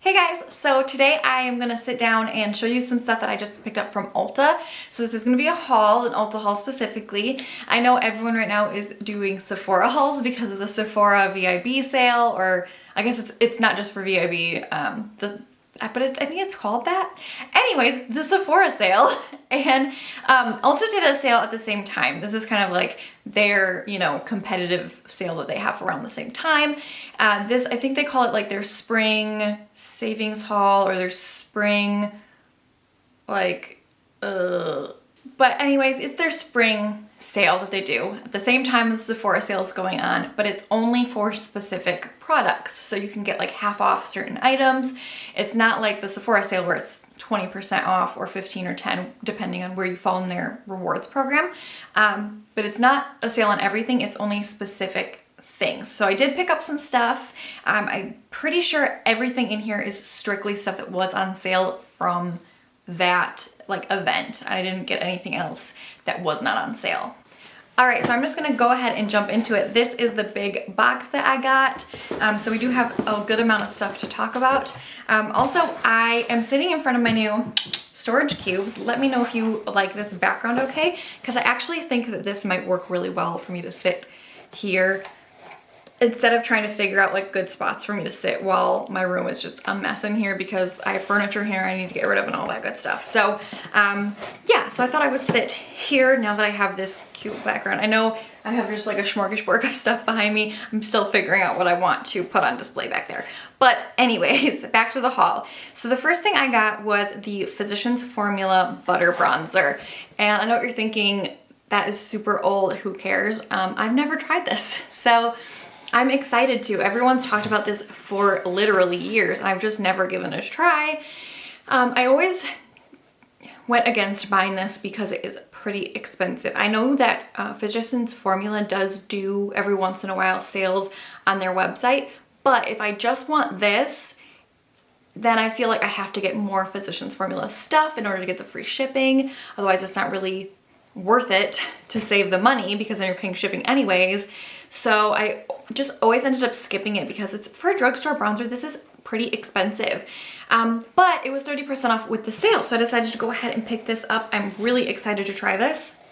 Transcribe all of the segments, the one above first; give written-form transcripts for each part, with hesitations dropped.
Hey guys, so today I am gonna sit down and show you some stuff that I just picked up from Ulta. So this is gonna be a haul, an Ulta haul specifically. I know everyone right now is doing Sephora hauls because of the Sephora VIB sale, or I guess it's not just for VIB, but I think it's called that. Anyways, the Sephora sale, and Ulta did a sale at the same time. This is kind of like their, competitive sale that they have around the same time. This, I think they call it like their spring savings haul or their spring, but anyways, it's their spring sale that they do at the same time the Sephora sale is going on, but it's only for specific products. So you can get like half off certain items. It's not like the Sephora sale where it's 20% off or 15 or 10 depending on where you fall in their rewards program. But it's not a sale on everything, it's only specific things. So I did pick up some stuff. I'm pretty sure everything in here is strictly stuff that was on sale from that event. I didn't get anything else that was not on sale. All right, so I'm just gonna go ahead and jump into it. This is the big box that I got. So we do have a good amount of stuff to talk about. Also, I am sitting in front of my new storage cubes. Let me know if you like this background okay, because I actually think that this might work really well for me to sit here instead of trying to figure out good spots for me to sit while my room is just a mess in here because I have furniture here I need to get rid of and all that good stuff. So yeah, so I thought I would sit here now that I have this cute background. I know I have just like a smorgasbord of stuff behind me. I'm still figuring out what I want to put on display back there. But anyways, back to the haul. So the first thing I got was the Physicians Formula Butter Bronzer. And I know what you're thinking, that is super old, who cares? I've never tried this. So I'm excited to. Everyone's talked about this for literally years, and I've just never given it a try. I always went against buying this because it is pretty expensive. I know that Physicians Formula does do every once in a while sales on their website, but if I just want this, then I feel like I have to get more Physicians Formula stuff in order to get the free shipping. Otherwise, it's not really worth it to save the money because then you're paying shipping anyways. So I just always ended up skipping it because it's for a drugstore bronzer. This is pretty expensive, but it was 30% off with the sale. So I decided to go ahead and pick this up. I'm really excited to try this.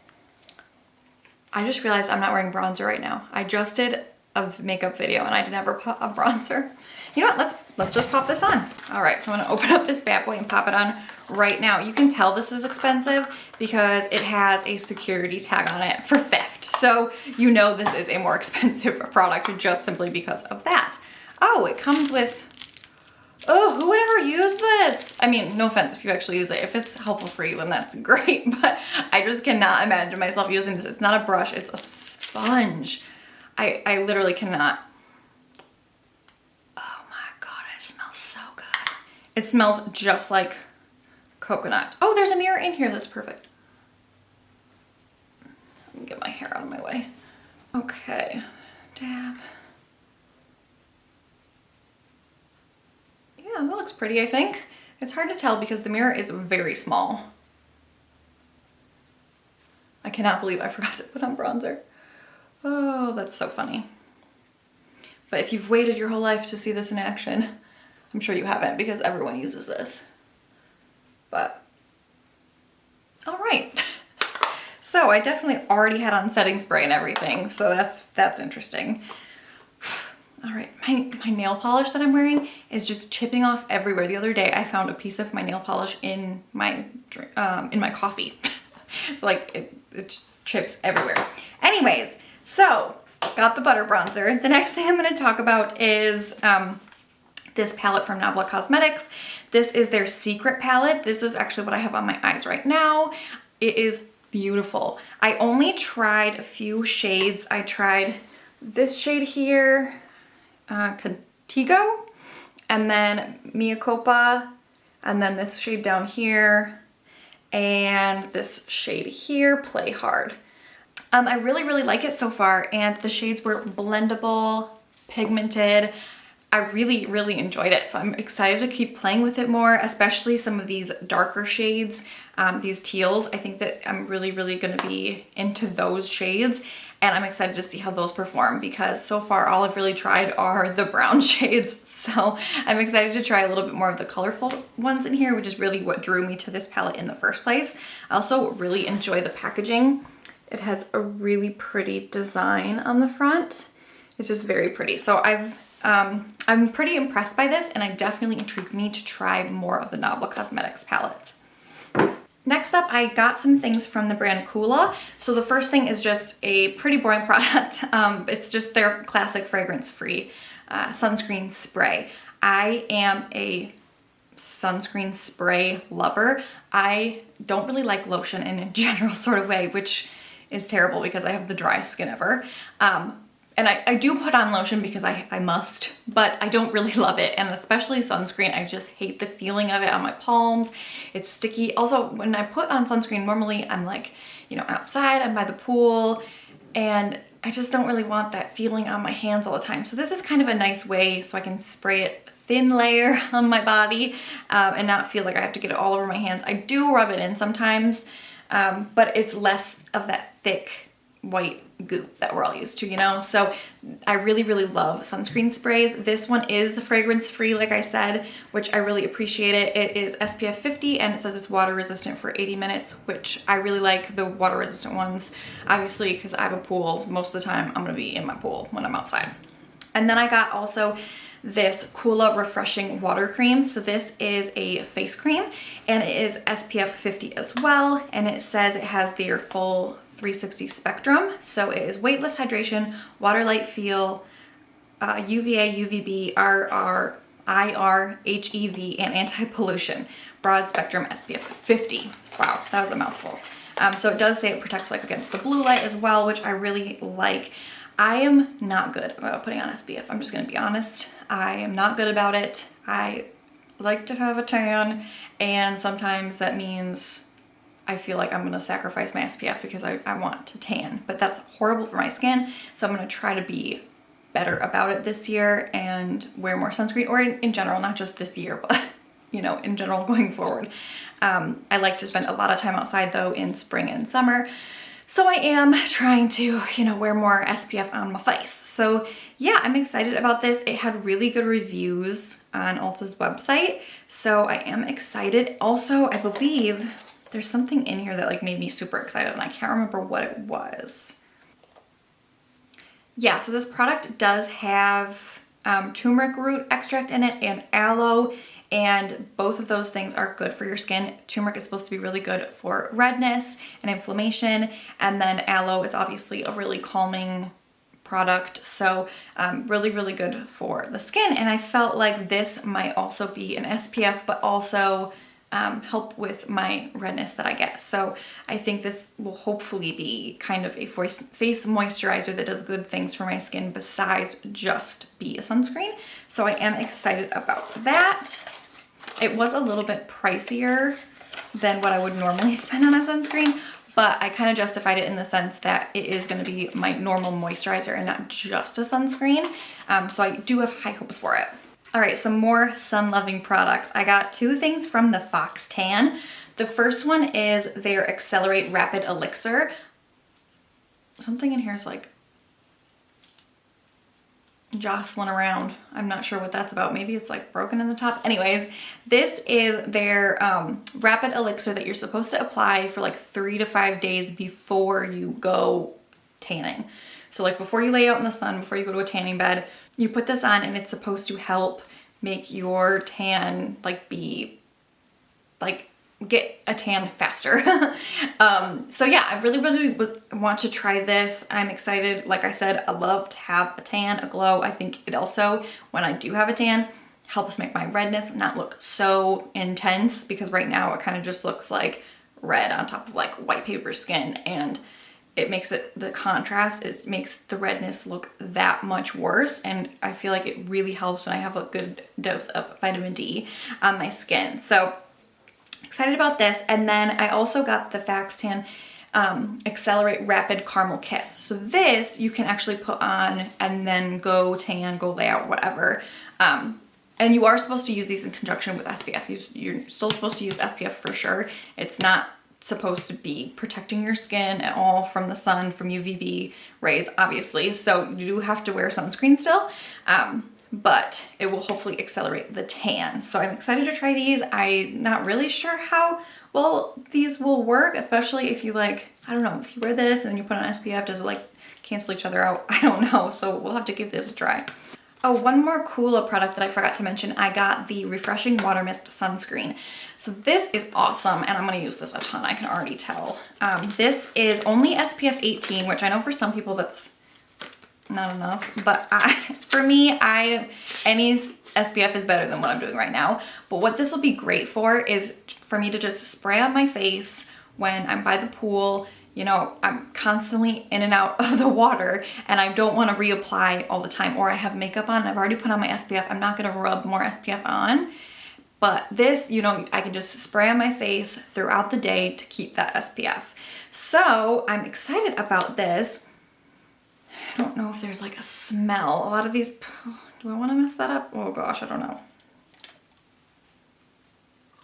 I just realized I'm not wearing bronzer right now. I just did a makeup video and I never put a bronzer. You know what, let's just pop this on. All right, so I'm gonna open up this bad boy and pop it on right now. You can tell this is expensive because it has a security tag on it for theft. So you know this is a more expensive product just simply because of that. Oh, it comes with, oh, who would ever use this? I mean, no offense if you actually use it. If it's helpful for you, then that's great, but I just cannot imagine myself using this. It's not a brush, it's a sponge. I literally cannot. Oh my God, it smells so good. It smells just like coconut. Oh, there's a mirror in here, that's perfect. Let me get my hair out of my way. Okay, dab. Yeah, that looks pretty, I think. It's hard to tell because the mirror is very small. I cannot believe I forgot to put on bronzer. Oh, that's so funny. But if you've waited your whole life to see this in action, I'm sure you haven't because everyone uses this. But, all right. So I definitely already had on setting spray and everything, so that's interesting. All right, my nail polish that I'm wearing is just chipping off everywhere. The other day I found a piece of my nail polish in my coffee. It's like it just chips everywhere. Anyways, so got the butter bronzer. The next thing I'm going to talk about is this palette from Nabla Cosmetics. This is their secret palette. This is actually what I have on my eyes right now. It is beautiful. I only tried a few shades. I tried this shade here, Contigo, and then Mia Copa, and then this shade down here, and this shade here, Play Hard. I really, really like it so far, and the shades were blendable, pigmented. I really, really enjoyed it, so I'm excited to keep playing with it more, especially some of these darker shades, these teals. I think that I'm really, really gonna be into those shades, and I'm excited to see how those perform because so far all I've really tried are the brown shades. So I'm excited to try a little bit more of the colorful ones in here, which is really what drew me to this palette in the first place. I also really enjoy the packaging. It has a really pretty design on the front. It's just very pretty. So I'm pretty impressed by this, and it definitely intrigues me to try more of the Nabla Cosmetics palettes. Next up, I got some things from the brand Kula. So the first thing is just a pretty boring product. It's just their classic fragrance-free sunscreen spray. I am a sunscreen spray lover. I don't really like lotion in a general sort of way, which is terrible because I have the driest skin ever. And I do put on lotion because I must, but I don't really love it. And especially sunscreen, I just hate the feeling of it on my palms. It's sticky. Also, when I put on sunscreen, normally I'm like, you know, outside, I'm by the pool, and I just don't really want that feeling on my hands all the time. So this is kind of a nice way so I can spray it thin layer on my body and not feel like I have to get it all over my hands. I do rub it in sometimes, but it's less of that thick white goop that we're all used to, you know? So I really, really love sunscreen sprays. This one is fragrance free, like I said, which I really appreciate it. It is SPF 50 and it says it's water resistant for 80 minutes, which I really like the water resistant ones, obviously, because I have a pool. Most of the time I'm gonna be in my pool when I'm outside. And then I got also this Coola Refreshing Water Cream. So this is a face cream and it is SPF 50 as well. And it says it has their full 360 spectrum. So it is weightless hydration, water light feel, UVA, UVB, RR, IR, HEV, and anti-pollution. Broad spectrum SPF 50. Wow, that was a mouthful. So it does say it protects like against the blue light as well, which I really like. I am not good about putting on SPF. I'm just gonna be honest. I am not good about it. I like to have a tan, and sometimes that means I feel like I'm gonna sacrifice my SPF because I want to tan, but that's horrible for my skin. So I'm gonna try to be better about it this year and wear more sunscreen, or in general, not just this year, but you know, in general going forward. I like to spend a lot of time outside though in spring and summer. So I am trying to, you know, wear more SPF on my face. So yeah, I'm excited about this. It had really good reviews on Ulta's website. So I am excited. Also, I believe there's something in here that like made me super excited and I can't remember what it was. Yeah, so this product does have turmeric root extract in it and aloe, and both of those things are good for your skin. Turmeric is supposed to be really good for redness and inflammation, and then aloe is obviously a really calming product, so really, really good for the skin. And I felt like this might also be an SPF, but also help with my redness that I get. So I think this will hopefully be kind of a face moisturizer that does good things for my skin besides just be a sunscreen. So I am excited about that. It was a little bit pricier than what I would normally spend on a sunscreen, but I kind of justified it in the sense that it is going to be my normal moisturizer and not just a sunscreen. So I do have high hopes for it. All right, some more sun-loving products. I got two things from the Fox Tan. The first one is their Accelerate Rapid Elixir. Something in here is like jostling around. I'm not sure what that's about. Maybe it's like broken in the top. Anyways, this is their Rapid Elixir that you're supposed to apply for like 3 to 5 days before you go tanning. So like before you lay out in the sun, before you go to a tanning bed, you put this on and it's supposed to help make your tan like be like get a tan faster. So yeah, I really want to try this. I'm excited. Like I said, I love to have a tan, a glow. I think it also, when I do have a tan, helps make my redness not look so intense, because right now it kind of just looks like red on top of like white paper skin, and it makes it, the contrast is makes the redness look that much worse. And I feel like it really helps when I have a good dose of vitamin D on my skin. So excited about this. And then I also got the Fox Tan Accelerate Rapid Caramel Kiss. So this you can actually put on and then go tan, go lay out, whatever. And you are supposed to use these in conjunction with SPF. You're still supposed to use SPF for sure. It's not supposed to be protecting your skin at all from the sun, from UVB rays, obviously. So you do have to wear sunscreen still, but it will hopefully accelerate the tan. So I'm excited to try these. I'm not really sure how well these will work, especially if you like, I don't know, if you wear this and then you put on SPF, does it like cancel each other out? I don't know. So we'll have to give this a try. Oh, one more Kula product that I forgot to mention. I got the Refreshing Water Mist Sunscreen. So this is awesome, and I'm gonna use this a ton, I can already tell. This is only SPF 18, which I know for some people that's not enough, but for me, any SPF is better than what I'm doing right now. But what this will be great for is for me to just spray on my face when I'm by the pool. You know, I'm constantly in and out of the water and I don't want to reapply all the time, or I have makeup on and I've already put on my SPF. I'm not going to rub more SPF on. But this, you know, I can just spray on my face throughout the day to keep that SPF. So I'm excited about this. I don't know if there's like a smell. A lot of these, do I want to mess that up? Oh gosh, I don't know.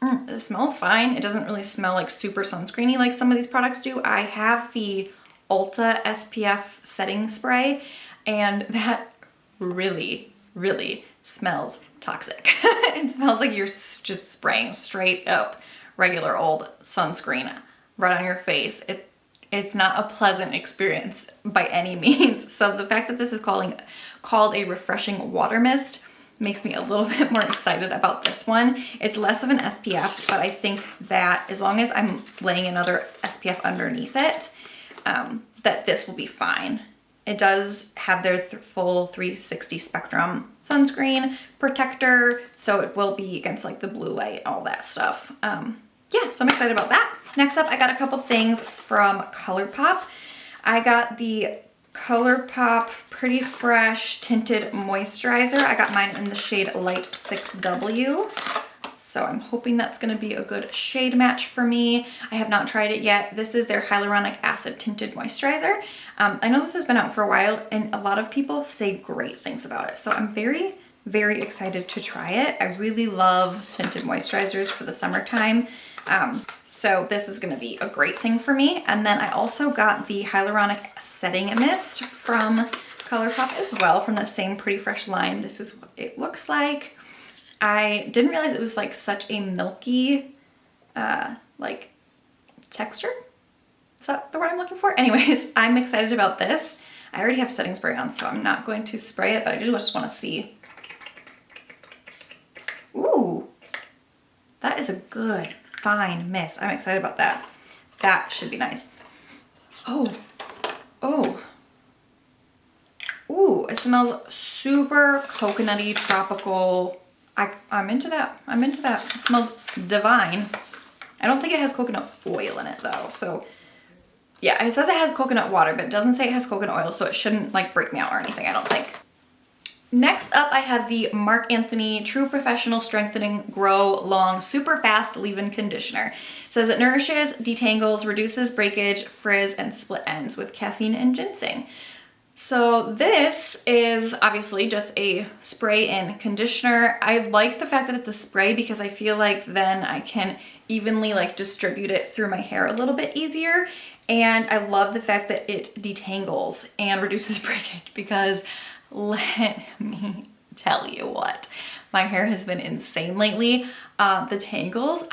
It smells fine. It doesn't really smell like super sunscreeny like some of these products do. I have the Ulta SPF setting spray and that really, really smells toxic. It smells like you're just spraying straight up regular old sunscreen right on your face. It's not a pleasant experience by any means. So the fact that this is called a refreshing water mist makes me a little bit more excited about this one. It's less of an SPF, but I think that as long as I'm laying another SPF underneath it, that this will be fine. It does have their full 360 spectrum sunscreen protector, so it will be against like the blue light, all that stuff. Yeah, so I'm excited about that. Next up, I got a couple things from Colourpop. I got the Colourpop Pretty Fresh Tinted Moisturizer. I got mine in the shade Light 6W. So I'm hoping that's gonna be a good shade match for me. I have not tried it yet. This is their Hyaluronic Acid Tinted Moisturizer. I know this has been out for a while and a lot of people say great things about it. So I'm very, very excited to try it. I really love tinted moisturizers for the summertime. So this is gonna be a great thing for me. And then I also got the Hyaluronic Setting Mist from Colourpop as well, from the same Pretty Fresh line. This is what it looks like. I didn't realize it was like such a milky, like texture. Is that the word I'm looking for? Anyways, I'm excited about this. I already have setting spray on, so I'm not going to spray it, but I just want to see. Ooh, that is a good, fine mist. I'm excited about that. That should be nice. Oh, ooh, it smells super coconutty, tropical. I'm into that. I'm into that. It smells divine. I don't think it has coconut oil in it though. So yeah, it says it has coconut water, but it doesn't say it has coconut oil, so it shouldn't like break me out or anything, I don't think. Next up, I have the Marc Anthony True Professional Strengthening Grow Long Super Fast Leave-In Conditioner. It says it nourishes, detangles, reduces breakage, frizz, and split ends with caffeine and ginseng. So this is obviously just a spray and conditioner. I like the fact that it's a spray because I feel like then I can evenly like distribute it through my hair a little bit easier. And I love the fact that it detangles and reduces breakage because let me tell you what, my hair has been insane lately. The tangles,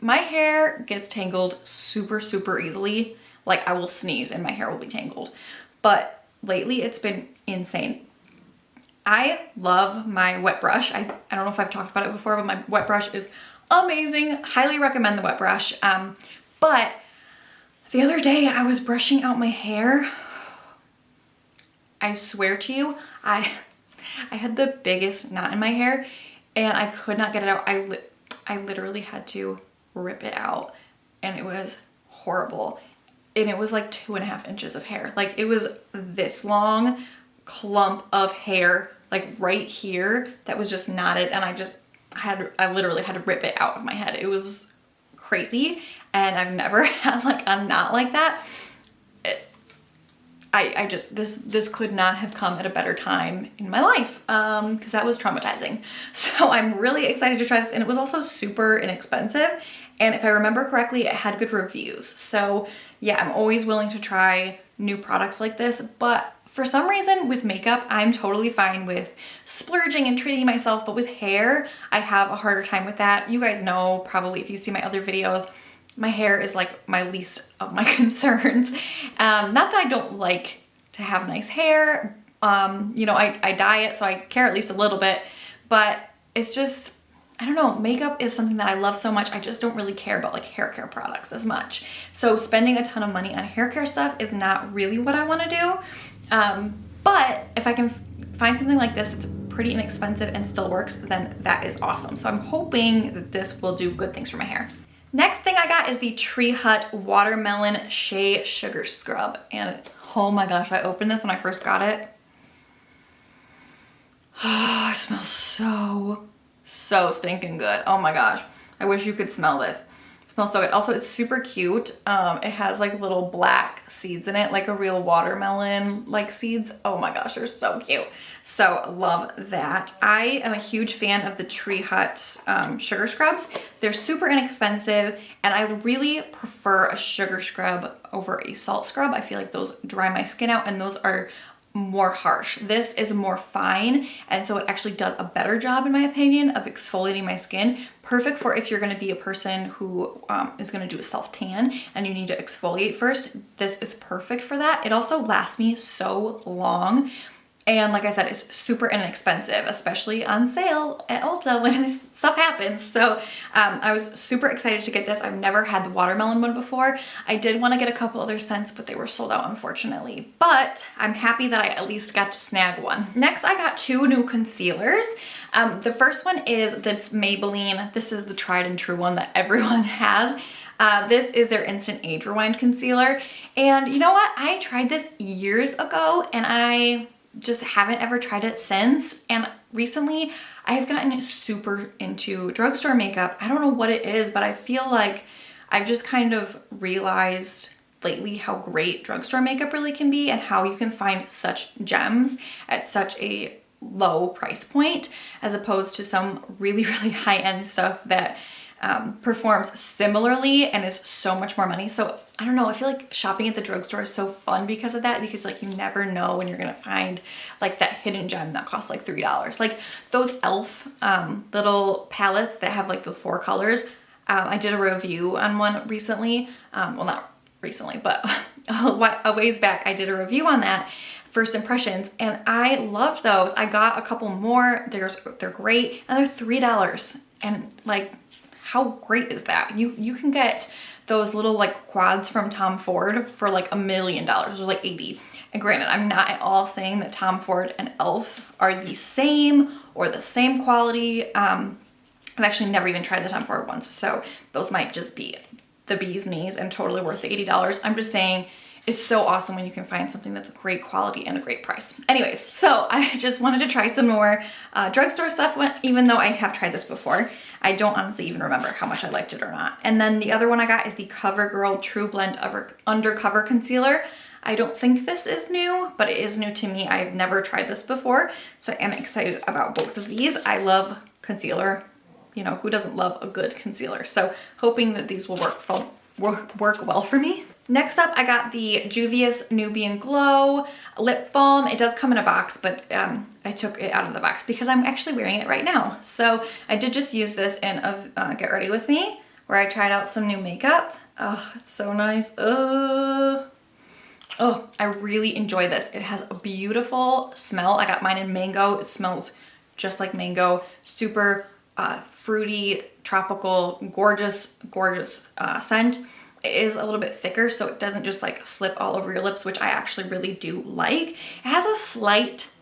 my hair gets tangled super, super easily. Like I will sneeze and my hair will be tangled. But lately it's been insane. I love my wet brush. I don't know if I've talked about it before, but my wet brush is amazing. Highly recommend the wet brush. But the other day I was brushing out my hair. I swear to you, I had the biggest knot in my hair and I could not get it out. I literally had to rip it out and it was horrible. And it was like 2.5 inches of hair. Like it was this long clump of hair, like right here, that was just knotted. And I literally had to rip it out of my head. It was crazy. And I've never had like a knot like that. I just, this could not have come at a better time in my life, because that was traumatizing. So I'm really excited to try this, and it was also super inexpensive. And if I remember correctly, it had good reviews. So yeah, I'm always willing to try new products like this, but for some reason with makeup, I'm totally fine with splurging and treating myself, but with hair, I have a harder time with that. You guys know probably if you see my other videos, my hair is like my least of my concerns. Not that I don't like to have nice hair. You know, I dye it, so I care at least a little bit, but it's just, I don't know, makeup is something that I love so much. I just don't really care about like hair care products as much. So spending a ton of money on hair care stuff is not really what I want to do. But if I can find something like this that's pretty inexpensive and still works, then that is awesome. So I'm hoping that this will do good things for my hair. Next thing I got is the Tree Hut Watermelon Shea Sugar Scrub. And oh my gosh, I opened this when I first got it. Oh, it smells so stinking good. Oh my gosh. I wish you could smell this. It smells so good. Also, it's super cute. It has like little black seeds in it, like a real watermelon like seeds. Oh my gosh, they're so cute. So love that. I am a huge fan of the Tree Hut sugar scrubs. They're super inexpensive, and I really prefer a sugar scrub over a salt scrub. I feel like those dry my skin out, and those are more harsh. This is more fine, and so it actually does a better job, in my opinion, of exfoliating my skin. Perfect for if you're going to be a person who is going to do a self tan and you need to exfoliate first. This is perfect for that. It also lasts me so long. And like I said, it's super inexpensive, especially on sale at Ulta when this stuff happens. So I was super excited to get this. I've never had the watermelon one before. I did want to get a couple other scents, but they were sold out, unfortunately. But I'm happy that I at least got to snag one. Next, I got two new concealers. The first one is this Maybelline. This is the tried and true one that everyone has. This is their Instant Age Rewind Concealer. And you know what? I tried this years ago, and I just haven't ever tried it since. And recently I have gotten super into drugstore makeup. I don't know what it is, but I feel like I've just kind of realized lately how great drugstore makeup really can be, and how you can find such gems at such a low price point, as opposed to some really high-end stuff that performs similarly and is so much more money. So I don't know, I feel like shopping at the drugstore is so fun because of that, because like you never know when you're gonna find like that hidden gem that costs like $3. Like those e.l.f. Little palettes that have like the 4 colors. I did a review on one recently. Well, not recently, but a ways back I did a review on that, first impressions, and I loved those. I got a couple more. They're great, and they're $3. And like, how great is that? You can get those little like quads from Tom Ford for like $1 million, or like 80. And granted, I'm not at all saying that Tom Ford and e.l.f. are the same or the same quality. I've actually never even tried the Tom Ford ones, so those might just be the bee's knees and totally worth the $80. I'm just saying it's so awesome when you can find something that's a great quality and a great price. Anyways, so I just wanted to try some more drugstore stuff, even though I have tried this before. I don't honestly even remember how much I liked it or not. And then the other one I got is the CoverGirl TruBlend Undercover Concealer. I don't think this is new, but it is new to me. I've never tried this before, so I am excited about both of these. I love concealer. You know, who doesn't love a good concealer? So hoping that these will work well for me. Next up, I got the Juvia's Nubian Glow Lip Balm. It does come in a box, but I took it out of the box because I'm actually wearing it right now. So I did just use this in a Get Ready With Me, where I tried out some new makeup. Oh, it's so nice. Oh, I really enjoy this. It has a beautiful smell. I got mine in mango. It smells just like mango. Super fruity, tropical, gorgeous scent. It is a little bit thicker, so it doesn't just like slip all over your lips, which I actually really do like. It has a slight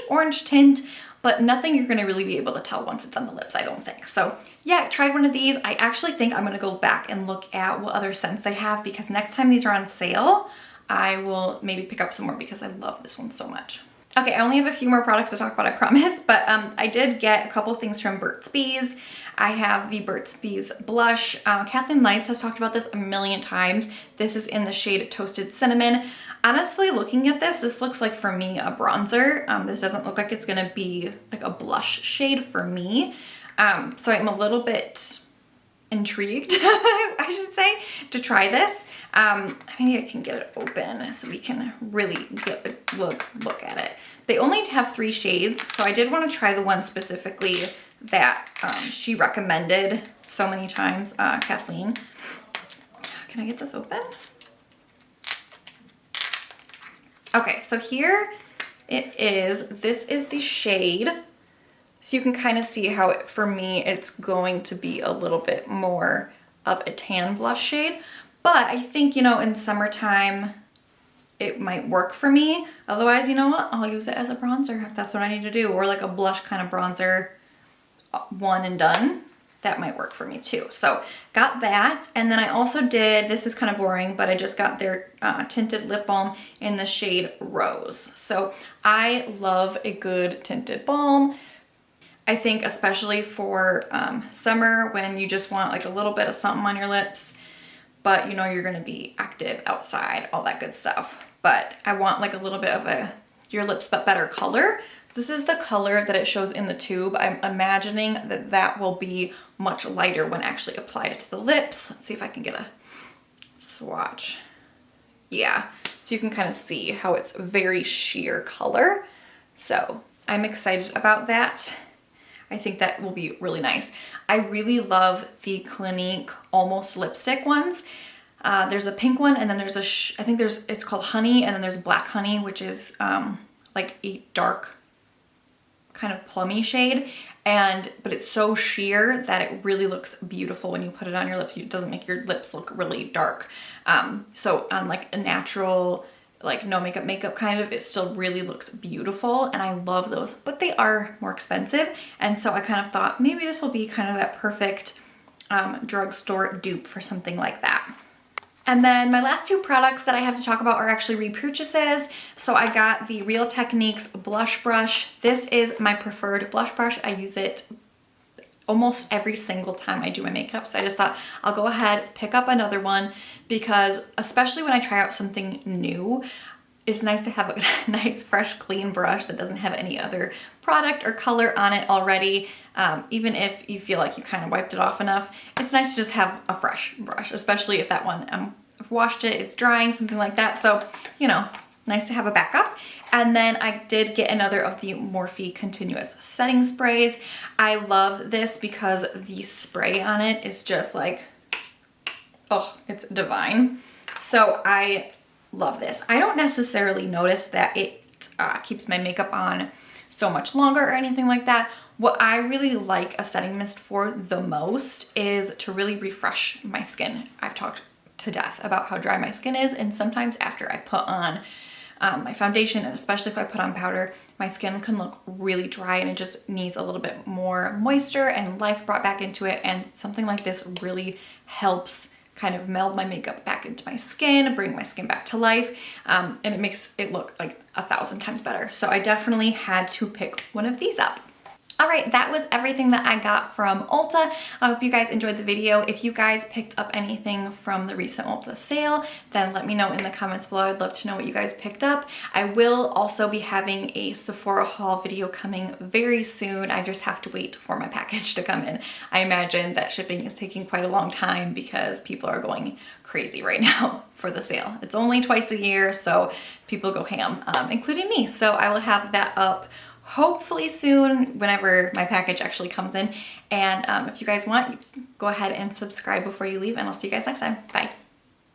orange tint, but nothing you're gonna really be able to tell once it's on the lips, I don't think. So yeah, I tried one of these. I actually think I'm gonna go back and look at what other scents they have, because next time these are on sale, I will maybe pick up some more because I love this one so much. Okay, I only have a few more products to talk about, I promise, but I did get a couple things from Burt's Bees. I have the Burt's Bees blush. Kathleen Lights has talked about this a million times. This is in the shade Toasted Cinnamon. Honestly, looking at this looks like, for me, a bronzer. This doesn't look like it's gonna be like a blush shade for me. So I'm a little bit intrigued, I should say, to try this. Maybe I can get it open so we can really look at it. They only have 3 shades, so I did want to try the one specifically that she recommended so many times, Kathleen. Can I get this open? Okay, so here it is. This is the shade. So you can kind of see how, for me, it's going to be a little bit more of a tan blush shade. But I think, you know, in summertime, it might work for me. Otherwise, you know what? I'll use it as a bronzer if that's what I need to do. Or like a blush kind of bronzer, one and done. That might work for me too. So got that. And then I also did, this is kind of boring, but I just got their tinted lip balm in the shade Rose. So I love a good tinted balm. I think especially for summer, when you just want like a little bit of something on your lips, but you know you're gonna be active outside, all that good stuff. But I want like a little bit of a your lips but better color. This is the color that it shows in the tube. I'm imagining that that will be much lighter when actually applied to the lips. Let's see if I can get a swatch. Yeah, so you can kind of see how it's very sheer color. So I'm excited about that. I think that will be really nice. I really love the Clinique Almost Lipstick ones. There's a pink one, and then there's I think it's called Honey, and then there's Black Honey, which is like a dark kind of plummy shade. But it's so sheer that it really looks beautiful when you put it on your lips. It doesn't make your lips look really dark. So on like a natural, like no makeup kind of, it still really looks beautiful, and I love those, but they are more expensive. And so I kind of thought maybe this will be kind of that perfect drugstore dupe for something like that. And then my last 2 products that I have to talk about are actually repurchases. So I got the Real Techniques blush brush. This is my preferred blush brush. I use it almost every single time I do my makeup. So I just thought I'll go ahead, pick up another one, because especially when I try out something new, it's nice to have a nice, fresh, clean brush that doesn't have any other product or color on it already. Even if you feel like you kind of wiped it off enough, it's nice to just have a fresh brush, especially if that one, I've washed it, it's drying, something like that. So, you know, nice to have a backup. And then I did get another of the Morphe Continuous Setting Sprays. I love this because the spray on it is just like, oh, it's divine. So I love this. I don't necessarily notice that it keeps my makeup on so much longer or anything like that. What I really like a setting mist for the most is to really refresh my skin. I've talked to death about how dry my skin is, and sometimes after I put on my foundation, and especially if I put on powder, my skin can look really dry, and it just needs a little bit more moisture and life brought back into it. And something like this really helps kind of meld my makeup back into my skin, bring my skin back to life, and it makes it look like 1,000 times better. So I definitely had to pick one of these up. All right, that was everything that I got from Ulta. I hope you guys enjoyed the video. If you guys picked up anything from the recent Ulta sale, then let me know in the comments below. I'd love to know what you guys picked up. I will also be having a Sephora haul video coming very soon. I just have to wait for my package to come in. I imagine that shipping is taking quite a long time because people are going crazy right now for the sale. It's only twice a year, so people go ham, including me. So I will have that up hopefully soon, whenever my package actually comes in. And if you guys want, go ahead and subscribe before you leave, and I'll see you guys next time. Bye.